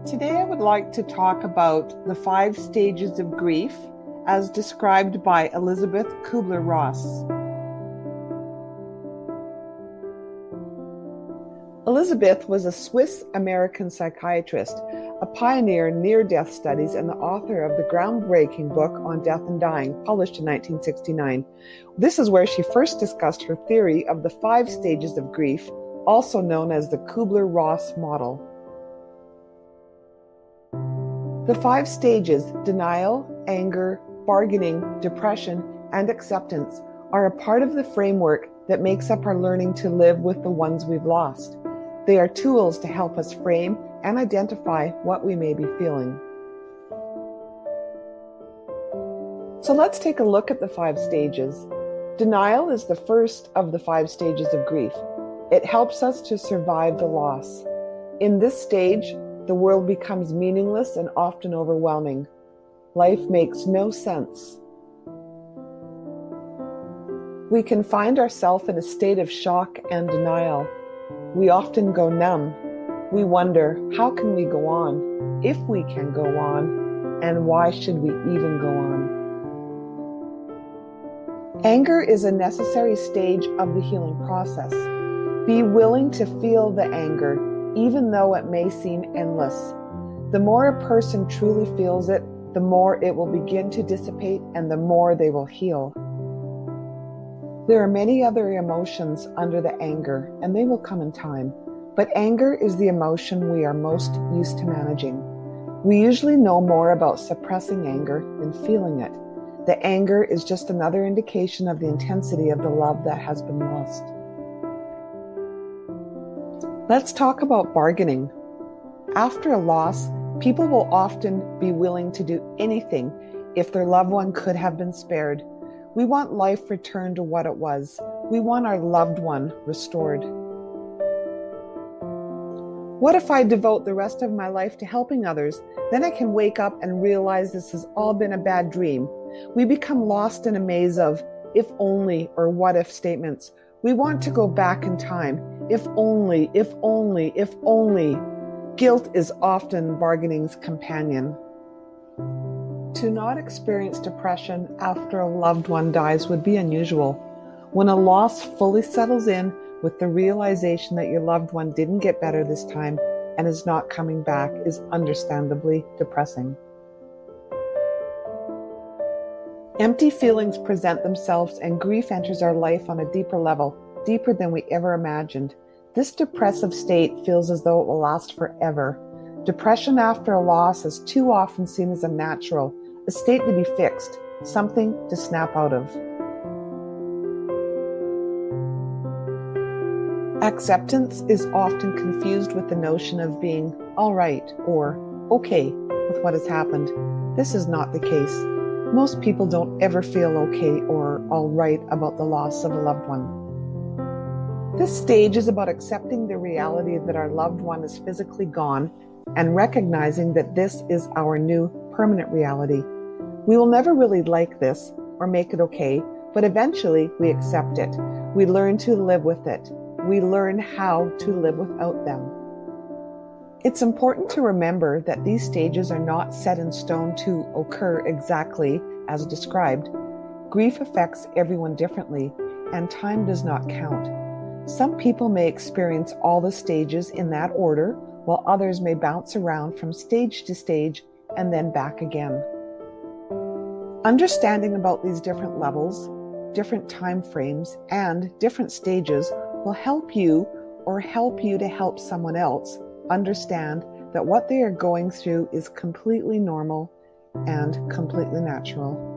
Today I would like to talk about the 5 stages of grief as described by Elizabeth Kubler-Ross. Elizabeth was a Swiss-American psychiatrist, a pioneer in near-death studies and the author of the groundbreaking book on death and dying, published in 1969. This is where she first discussed her theory of the 5 stages of grief, also known as the Kubler-Ross model. The 5 stages, denial, anger, bargaining, depression, and acceptance, are a part of the framework that makes up our learning to live with the ones we've lost. They are tools to help us frame and identify what we may be feeling. So let's take a look at the 5 stages. Denial is the first of the 5 stages of grief. It helps us to survive the loss. In this stage, the world becomes meaningless and often overwhelming. Life makes no sense. We can find ourselves in a state of shock and denial. We often go numb. We wonder, how can we go on? If we can go on, and why should we even go on? Anger is a necessary stage of the healing process. Be willing to feel the anger, even though it may seem endless. The more a person truly feels it, the more it will begin to dissipate and the more they will heal. There are many other emotions under the anger, and they will come in time. But anger is the emotion we are most used to managing. We usually know more about suppressing anger than feeling it. The anger is just another indication of the intensity of the love that has been lost. Let's talk about bargaining. After a loss, people will often be willing to do anything if their loved one could have been spared. We want life returned to what it was. We want our loved one restored. What if I devote the rest of my life to helping others? Then I can wake up and realize this has all been a bad dream. We become lost in a maze of if only or what if statements. We want to go back in time. If only, if only, if only. Guilt is often bargaining's companion. To not experience depression after a loved one dies would be unusual. When a loss fully settles in with the realization that your loved one didn't get better this time and is not coming back is understandably depressing. Empty feelings present themselves and grief enters our life on a deeper level, deeper than we ever imagined. This depressive state feels as though it will last forever. Depression after a loss is too often seen as unnatural, a state to be fixed, something to snap out of. Acceptance is often confused with the notion of being all right or okay with what has happened. This is not the case. Most people don't ever feel okay or all right about the loss of a loved one. This stage is about accepting the reality that our loved one is physically gone and recognizing that this is our new permanent reality. We will never really like this or make it okay, but eventually we accept it. We learn to live with it. We learn how to live without them. It's important to remember that these stages are not set in stone to occur exactly as described. Grief affects everyone differently, and time does not count. Some people may experience all the stages in that order, while others may bounce around from stage to stage and then back again. Understanding about these different levels, different time frames, and different stages will help you to help someone else understand that what they are going through is completely normal and completely natural.